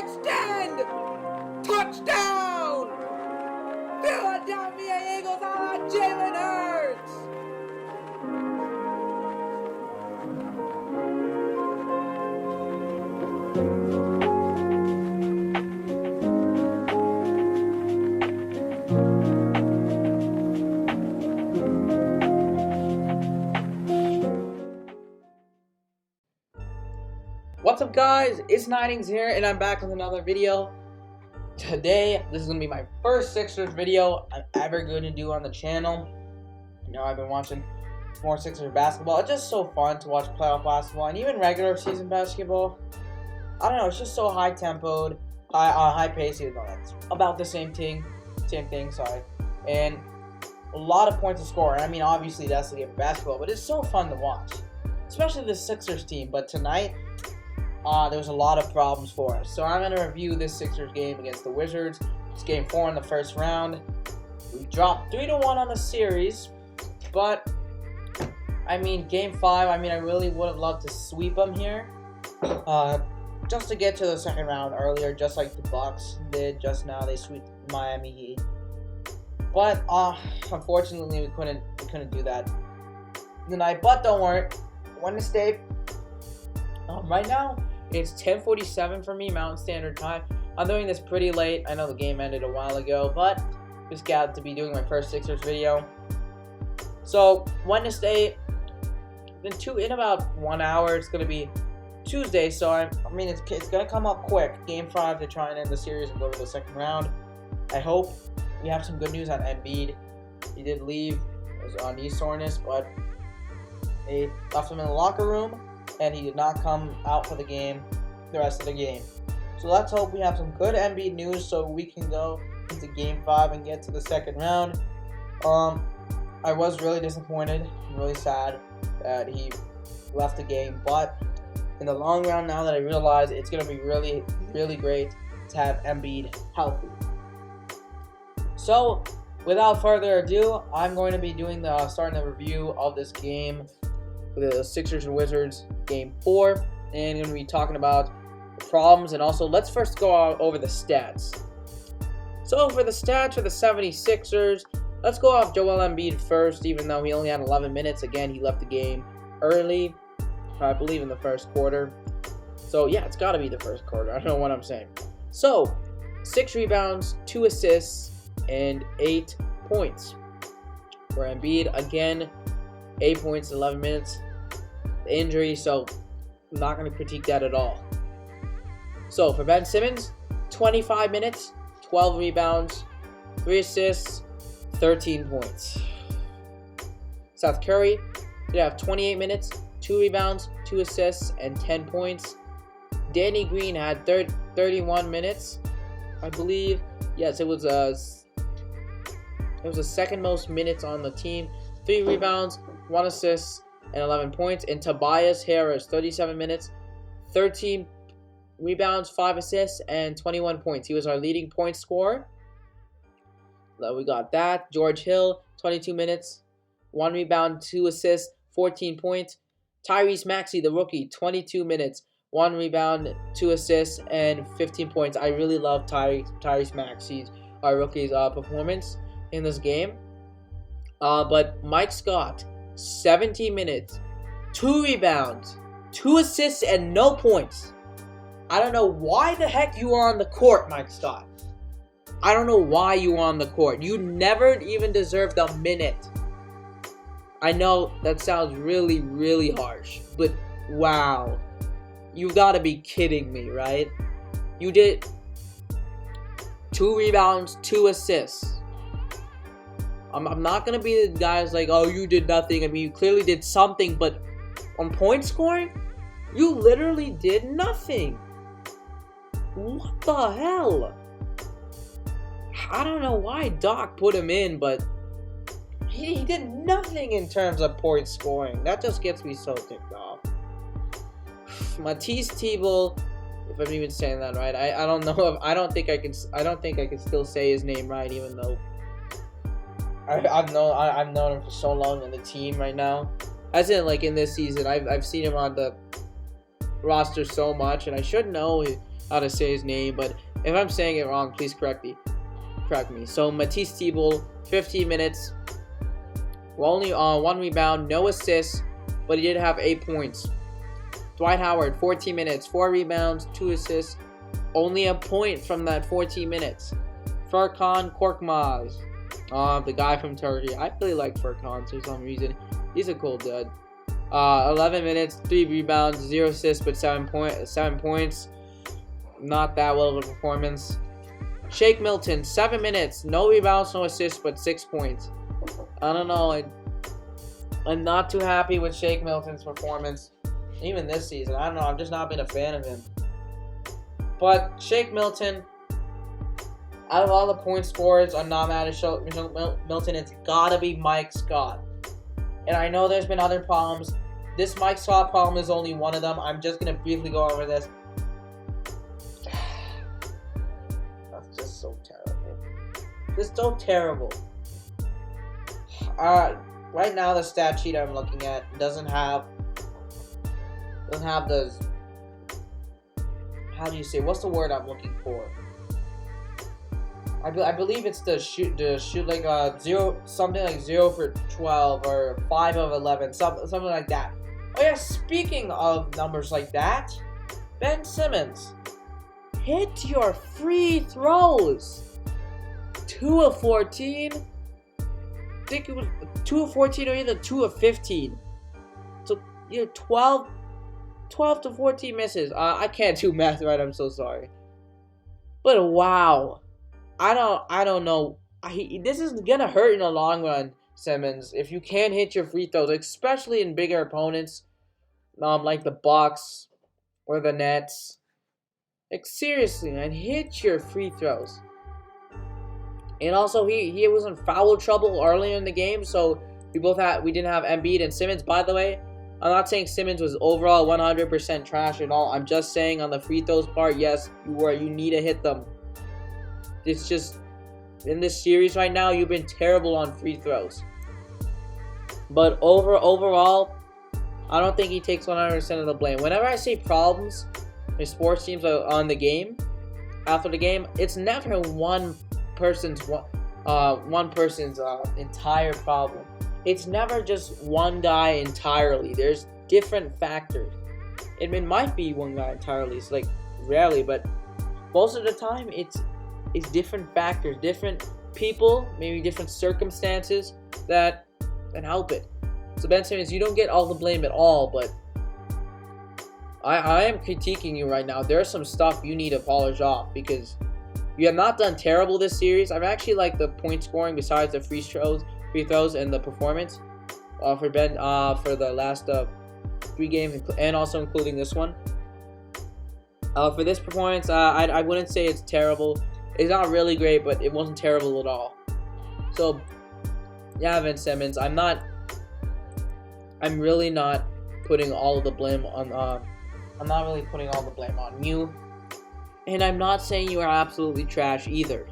extend! Touchdown! Philadelphia Eagles on Jalen Hurts! What's up, guys? It's Ninings here, and I'm back with another video. Today, this is going to be my first Sixers video I'm ever going to do on the channel. You know, I've been watching more Sixers basketball. It's just so fun to watch playoff basketball and even regular season basketball. I don't know, it's just so high-tempoed, high-paced. You know, it's about the same thing, sorry. And a lot of points to score. I mean, obviously, that's the game of basketball, but it's so fun to watch, especially the Sixers team. But tonight, there was a lot of problems for us. So I'm going to review this Sixers game against the Wizards. It's game 4 in the first round. We dropped 3-1 on the series. But, I mean, game 5, I mean, I really would have loved to sweep them here. Just to get to the second round earlier, just like the Bucks did just now. They swept Miami Heat. But, unfortunately, we couldn't do that tonight. But don't worry. Wednesday, right now, it's 10:47 for me, Mountain Standard Time. I'm doing this pretty late. I know the game ended a while ago, but just got to be doing my first Sixers video. So, Wednesday, in about 1 hour, it's going to be Tuesday. So, I mean, it's going to come up quick. Game 5 to try and end the series and go to the second round. I hope we have some good news on Embiid. He did leave. It was on knee soreness, but they left him in the locker room, and he did not come out for the rest of the game. So let's hope we have some good Embiid news so we can go into Game 5 and get to the second round. I was really disappointed and really sad that he left the game, but in the long run, now that I realize it's going to be really, really great to have Embiid healthy. So, without further ado, I'm going to be starting the review of this game, the Sixers and Wizards game 4, and I'm going to be talking about the problems, and also let's first go over the stats. So for the stats for the 76ers, let's go off Joel Embiid first. Even though he only had 11 minutes, again, he left the game early, I believe in the first quarter. So yeah, it's got to be the first quarter. I don't know what I'm saying. So 6 rebounds, 2 assists, and 8 points for Embiid. Again, 8 points in 11 minutes. The injury, so I'm not going to critique that at all. So for Ben Simmons, 25 minutes, 12 rebounds, 3 assists, 13 points. Seth Curry did have 28 minutes, 2 rebounds, 2 assists, and 10 points. Danny Green had 31 minutes, I believe. Yes, it was the second most minutes on the team. 3 rebounds, 1 assist, and 11 points. And Tobias Harris, 37 minutes, 13 rebounds, 5 assists, and 21 points. He was our leading point scorer. We got that. George Hill, 22 minutes, 1 rebound, 2 assists, 14 points. Tyrese Maxey, the rookie, 22 minutes, 1 rebound, 2 assists, and 15 points. I really love Tyrese Maxey's, our rookie's performance in this game. But Mike Scott, 17 minutes, 2 rebounds, 2 assists, and no points. I don't know why the heck you are on the court, Mike Scott. I don't know why you are on the court. You never even deserved a minute. I know that sounds really, really harsh, but wow. You gotta be kidding me, right? You did 2 rebounds, 2 assists. I'm not going to be the guys like, oh, you did nothing. I mean, you clearly did something, but on point scoring, you literally did nothing. What the hell? I don't know why Doc put him in, but he did nothing in terms of point scoring. That just gets me so ticked off. Matisse Thybulle, if I'm even saying that right, I don't know if I don't think I can still say his name right, even though I've known him for so long in the team right now. As in, like, in this season, I've seen him on the roster so much, and I should know how to say his name, but if I'm saying it wrong, please correct me. So Matisse Thybulle, 15 minutes, only 1 rebound, no assists, but he did have 8 points. Dwight Howard, 14 minutes, 4 rebounds, 2 assists, only a point from that 14 minutes. Furkan Korkmaz, the guy from Turkey. I really like Furkan for some reason. He's a cool dude. 11 minutes, 3 rebounds, 0 assists, but 7 points. Not that well of a performance. Shake Milton, 7 minutes, no rebounds, no assists, but 6 points. I don't know. I'm not too happy with Shake Milton's performance, even this season. I don't know. I've just not been a fan of him. But Shake Milton, out of all the point scorers, I'm not mad at Shake Milton. It's gotta be Mike Scott. And I know there's been other problems. This Mike Scott problem is only one of them. I'm just gonna briefly go over this. That's just so terrible. It's so terrible. Right now the stat sheet I'm looking at doesn't have the, how do you say, what's the word I'm looking for? I believe it's the shoot like 0 for 12 or 5 of 11, something like that. Oh yeah, speaking of numbers like that, Ben Simmons, hit your free throws. 2 of 14. I think it was 2 of 14 or either 2 of 15. So you know, 12 to 14 misses. I can't do math right. I'm so sorry. But wow, I don't know. This is gonna hurt in the long run, Simmons, if you can't hit your free throws, especially in bigger opponents, like the Bucks or the Nets. Like seriously, man, hit your free throws. And also, he was in foul trouble earlier in the game, so we didn't have Embiid and Simmons. By the way, I'm not saying Simmons was overall 100% trash at all. I'm just saying on the free throws part, yes, you need to hit them. It's just, in this series right now, you've been terrible on free throws. But overall, I don't think he takes 100% of the blame. Whenever I see problems in sports teams on the game, after the game, it's never one person's entire problem. It's never just one guy entirely. There's different factors. It might be one guy entirely. It's like rarely, but most of the time it's different factors, different people, maybe different circumstances that help it. So Ben Simmons, you don't get all the blame at all, but I am critiquing you right now. There's some stuff you need to polish off because you have not done terrible this series. I've actually liked the point scoring besides the free throws and the performance for Ben for the last 3 games and also including this one. For this performance, I wouldn't say it's terrible. It's not really great, but it wasn't terrible at all. So yeah, Ben Simmons, I'm really not putting all of the blame on. I'm not really putting all the blame on you. And I'm not saying you are absolutely trash either.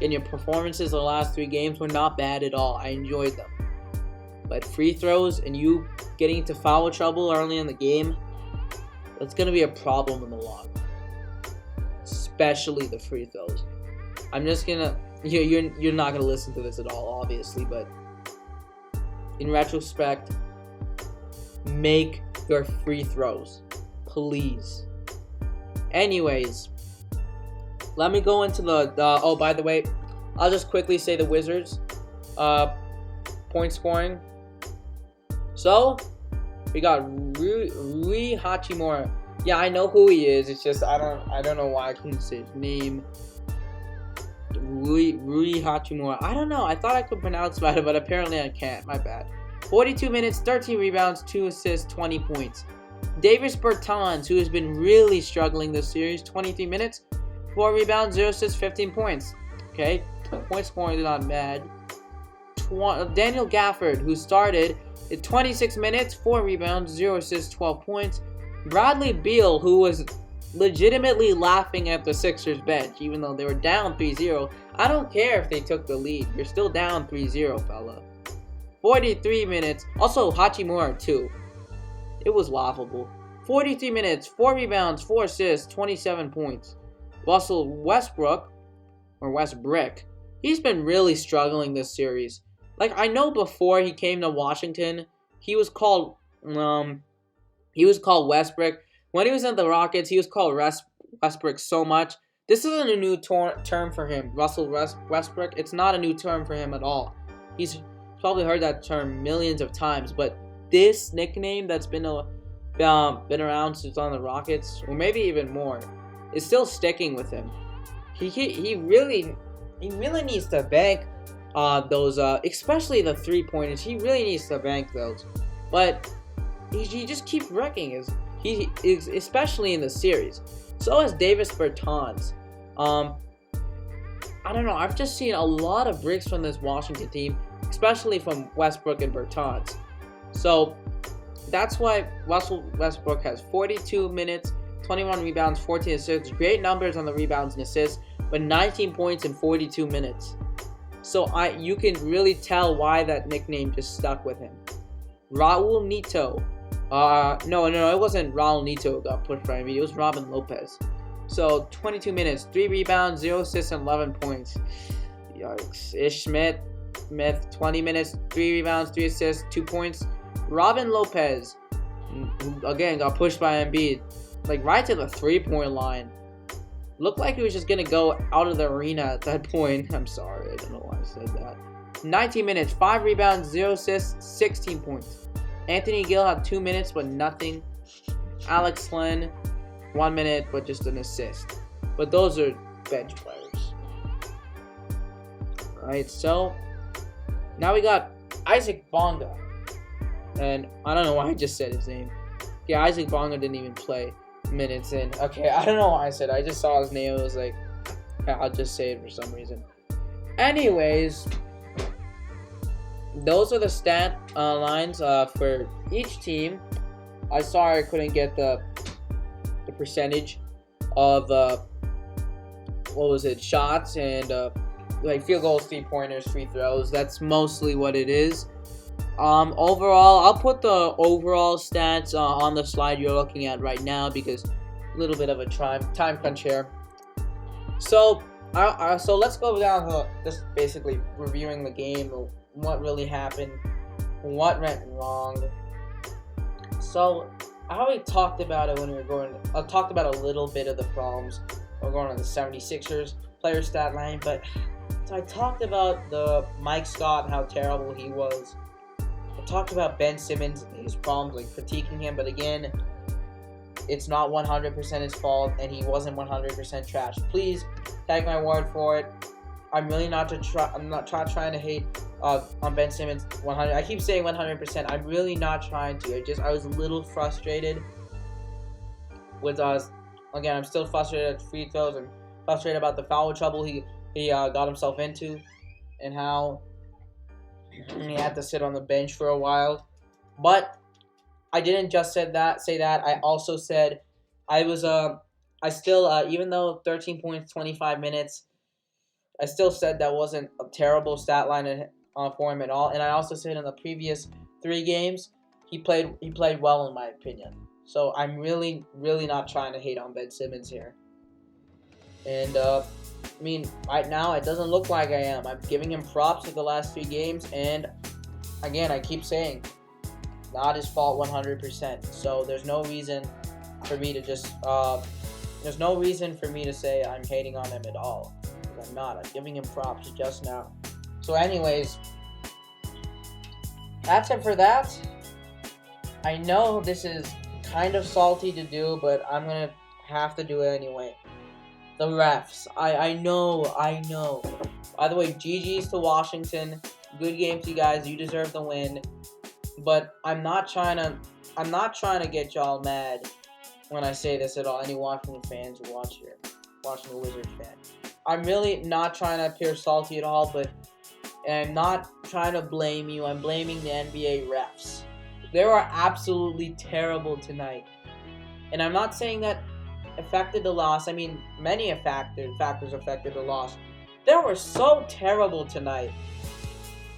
And your performances the last 3 games were not bad at all. I enjoyed them. But free throws and you getting into foul trouble early in the game, that's going to be a problem in the long run. Especially the free throws. I'm just going to... You're not going to listen to this at all, obviously. But in retrospect, make your free throws. Please. Anyways, let me go into oh, by the way, I'll just quickly say the Wizards point scoring. So we got Rui Hachimura. Yeah, I know who he is. It's just I don't know why I couldn't say his name. Rui Hachimura. I don't know. I thought I could pronounce it, but apparently I can't. My bad. 42 minutes, 13 rebounds, 2 assists, 20 points. Davis Bertans, who has been really struggling this series, 23 minutes, 4 rebounds, 0 assists, 15 points. Okay, point scoring is not bad. Daniel Gafford, who started at 26 minutes, 4 rebounds, 0 assists, 12 points. Bradley Beal, who was legitimately laughing at the Sixers bench, even though they were down 3-0. I don't care if they took the lead. You're still down 3-0, fella. 43 minutes. Also, Hachimura, too. It was laughable. 43 minutes, 4 rebounds, 4 assists, 27 points. Russell Westbrook, or Westbrick, he's been really struggling this series. Like, I know before he came to Washington, he was called Westbrick. When he was in the Rockets, he was called Westbrick so much. This isn't a new term for him, Russell Westbrook. It's not a new term for him at all. He's probably heard that term millions of times, but this nickname that's been around since on the Rockets, or maybe even more, is still sticking with him. He really needs to bank those, especially the 3-pointers. He really needs to bank those, but he just keeps wrecking he is, especially in the series. So has Davis Bertans. I don't know. I've just seen a lot of bricks from this Washington team, especially from Westbrook and Bertans. So that's why Russell Westbrook has 42 minutes, 21 rebounds, 14 assists. Great numbers on the rebounds and assists, but 19 points in 42 minutes. So you can really tell why that nickname just stuck with him. Raul Neto. No, it wasn't Raul Neto who got pushed by me. It was Robin Lopez. So 22 minutes, 3 rebounds, 0 assists, and 11 points. Yikes. Ish Smith, 20 minutes, 3 rebounds, 3 assists, 2 points. Robin Lopez, who again got pushed by Embiid, like right to the 3-point line. Looked like he was just gonna go out of the arena at that point. I'm sorry, I don't know why I said that. 19 minutes, 5 rebounds, 0 assists, 16 points. Anthony Gill had 2 minutes, but nothing. Alex Len, 1 minute, but just an assist. But those are bench players. Alright, so now we got Isaac Bonga. And I don't know why I just said his name. Yeah, Isaac Bonga didn't even play minutes in. Okay, I don't know why I said it. I just saw his name. It was like, I'll just say it for some reason. Anyways, those are the stat lines for each team. I sorry I couldn't get the percentage of shots and like field goals, 3-pointers, free throws. That's mostly what it is. Overall, I'll put the overall stats on the slide you're looking at right now because a little bit of a time crunch here. So let's go down to just basically reviewing the game, what really happened, what went wrong. So I already talked about it when we were going. I talked about a little bit of the problems. We're going on the 76ers player stat line, but so I talked about the Mike Scott and how terrible he was. I talked about Ben Simmons and his problems, like critiquing him, but again, it's not 100% his fault, and he wasn't 100% trash. Please take my word for it. I'm really not trying to hate on Ben Simmons 100. I keep saying 100%. I'm really not trying to. I was a little frustrated with us. Again, I'm still frustrated at free throws and frustrated about the foul trouble he got himself into, and how he had to sit on the bench for a while. But I didn't just say that. I also said I still even though 13 points, 25 minutes, I still said that wasn't a terrible stat line for him at all. And I also said in the previous 3 games, he played well in my opinion. So I'm really not trying to hate on Ben Simmons here. And I mean, right now it doesn't look like I am. I'm giving him props for the last 3 games, and again, I keep saying, not his fault 100%. So there's no reason for me to just there's no reason for me to say I'm hating on him at all. Because I'm not. I'm giving him props just now. So anyways, that's it for that. I know this is kind of salty to do, but I'm gonna have to do it anyway. The refs. I know. By the way, GG's to Washington. Good game to you guys. You deserve the win. But I'm not trying to get y'all mad when I say this at all. Any Washington fans who watch here, Washington Wizards fan. I'm really not trying to appear salty at all, but I'm not trying to blame you. I'm blaming the NBA refs. They were absolutely terrible tonight. And I'm not saying that affected the loss. I mean, many factors affected the loss. They were so terrible tonight.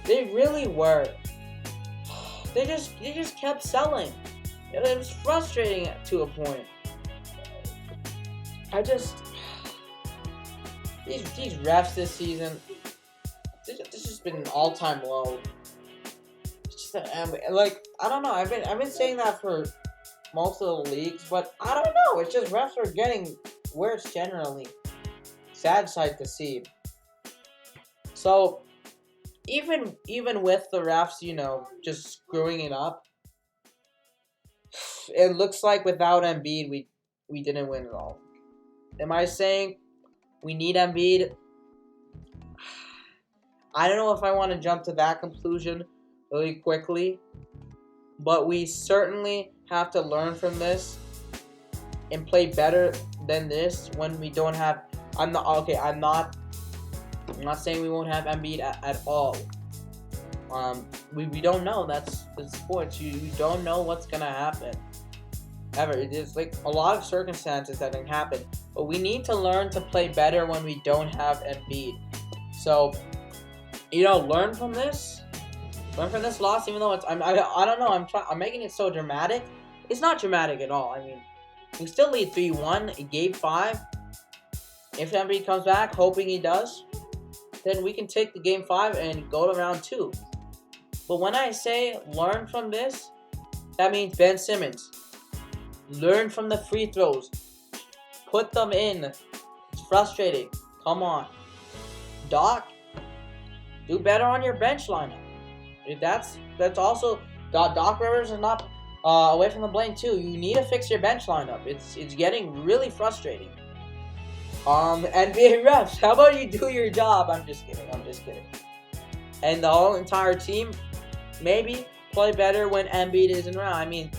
They really were. They just kept selling. It was frustrating to a point. I just these refs this season. This has been an all-time low. It's just like I don't know. I've been saying that for most of the leagues, but I don't know. It's just refs are getting worse generally. Sad sight to see. So even with the refs, you know, just screwing it up, it looks like without Embiid, we didn't win at all. Am I saying we need Embiid? I don't know if I want to jump to that conclusion really quickly, but we certainly have to learn from this and play better than this when we don't have. I'm not saying we won't have Embiid at all. We don't know. That's sports. You don't know what's gonna happen. Ever. It is like a lot of circumstances that can happen, but we need to learn to play better when we don't have Embiid. So, you know, learn from this loss. Even though it's I don't know. I'm making it so dramatic. It's not dramatic at all. I mean, we still lead 3-1 in Game 5. If Embiid comes back, hoping he does, then we can take the Game 5 and go to round 2. But when I say learn from this, that means Ben Simmons. Learn from the free throws. Put them in. It's frustrating. Come on. Doc, do better on your bench lineup. That's also Doc Rivers is not away from the blame too. You need to fix your bench lineup. It's getting really frustrating. NBA refs, how about you do your job? I'm just kidding. And the whole entire team, maybe play better when Embiid isn't around. I mean,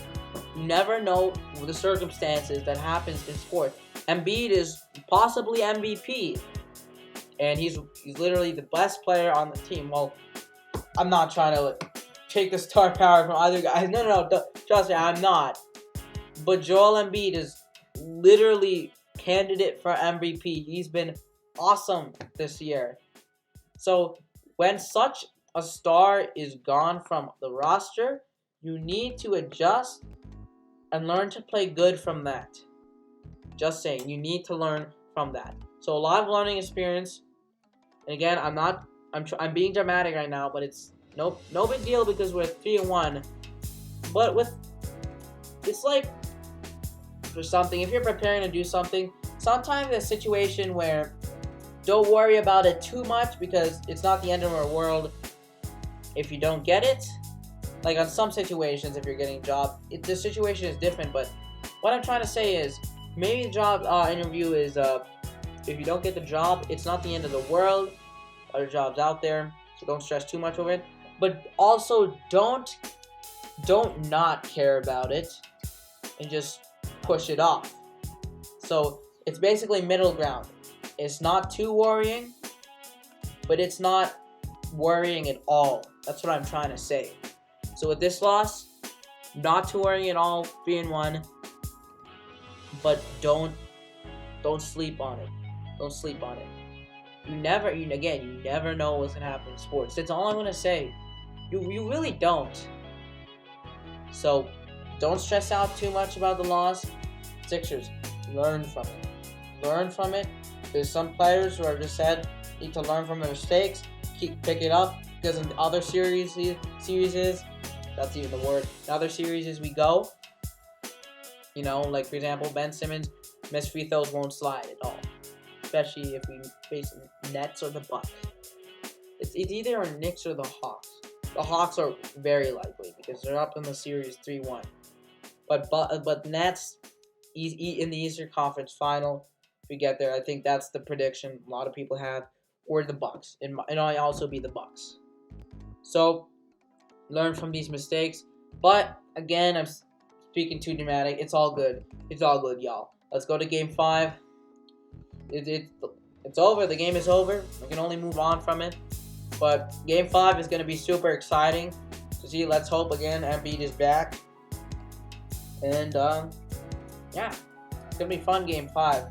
you never know the circumstances that happens in sports. Embiid is possibly MVP, and he's literally the best player on the team. Well, I'm not trying to take the star power from either guy. No, trust me, I'm not. But Joel Embiid is literally candidate for MVP. He's been awesome this year. So when such a star is gone from the roster, you need to adjust and learn to play good from that. Just saying, you need to learn from that. So a lot of learning experience. And again, I'm being dramatic right now, but it's no big deal because we're 3-1. But it's like for something, if you're preparing to do something, sometimes a situation where don't worry about it too much because it's not the end of our world if you don't get it. Like on some situations, if you're getting a job, the situation is different. But what I'm trying to say is, maybe the job interview is if you don't get the job, it's not the end of the world. Other jobs out there, so don't stress too much over it. But also don't not care about it and just push it off. So it's basically middle ground. It's not too worrying, but it's not worrying at all. That's what I'm trying to say. So with this loss, not too worrying at all, 3-1. But don't sleep on it. Don't sleep on it. You never know what's gonna happen in sports. That's all I'm gonna say. You really don't. So don't stress out too much about the loss. Sixers, learn from it. Learn from it. There's some players who are just said need to learn from their mistakes. Pick it up because in other series, that's even the word. In other series we go. You know, like for example, Ben Simmons missed free throws won't slide at all. Especially if we face Nets or the Bucks. It's either our Knicks or the Hawks. The Hawks are very likely because they're up in the series 3-1. But Nets in the Eastern Conference Final, if we get there, I think that's the prediction a lot of people have. Or the Bucks. It might also be the Bucks. So learn from these mistakes. But again, I'm speaking too dramatic. It's all good. It's all good, y'all. Let's go to Game 5. It's over. The game is over. We can only move on from it. But Game 5 is going to be super exciting to see. Let's hope again Embiid is back. And yeah, it's going to be fun Game 5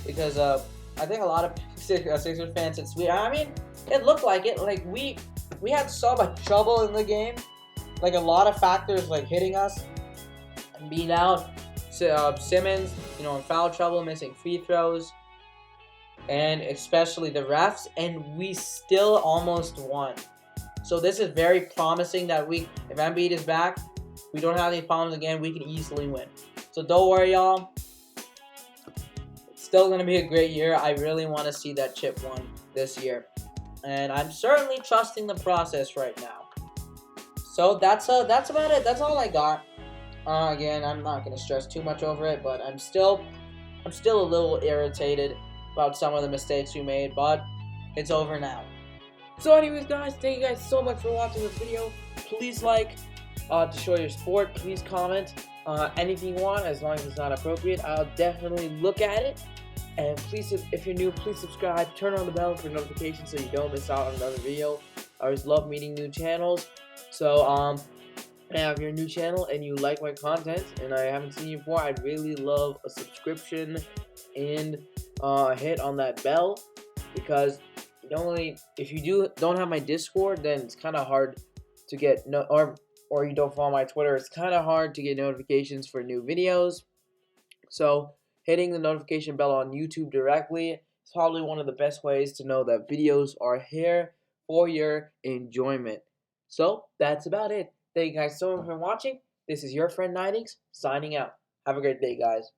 because I think a lot of Sixers fans said sweet. I mean, it looked like it. Like we had so much trouble in the game. Like a lot of factors like hitting us. beat out Simmons, you know, in foul trouble, missing free throws, and especially the refs, and we still almost won. So this is very promising that if Embiid is back, we don't have any problems again, we can easily win. So don't worry, y'all. It's still going to be a great year. I really want to see that chip won this year. And I'm certainly trusting the process right now. So that's about it. That's all I got. Again, I'm not going to stress too much over it, but I'm still a little irritated about some of the mistakes we made, but it's over now. So anyways, guys, thank you guys so much for watching this video. Please like to show your support. Please comment anything you want, as long as it's not appropriate. I'll definitely look at it. And please, if you're new, please subscribe. Turn on the bell for notifications so you don't miss out on another video. I always love meeting new channels. So if you're a new channel and you like my content and I haven't seen you before, I'd really love a subscription and hit on that bell, because normally if you don't have my Discord, then it's kind of hard to get or you don't follow my Twitter, it's kind of hard to get notifications for new videos. So hitting the notification bell on YouTube directly is probably one of the best ways to know that videos are here for your enjoyment. So that's about it. Thank you guys so much for watching. This is your friend Nidings signing out. Have a great day, guys.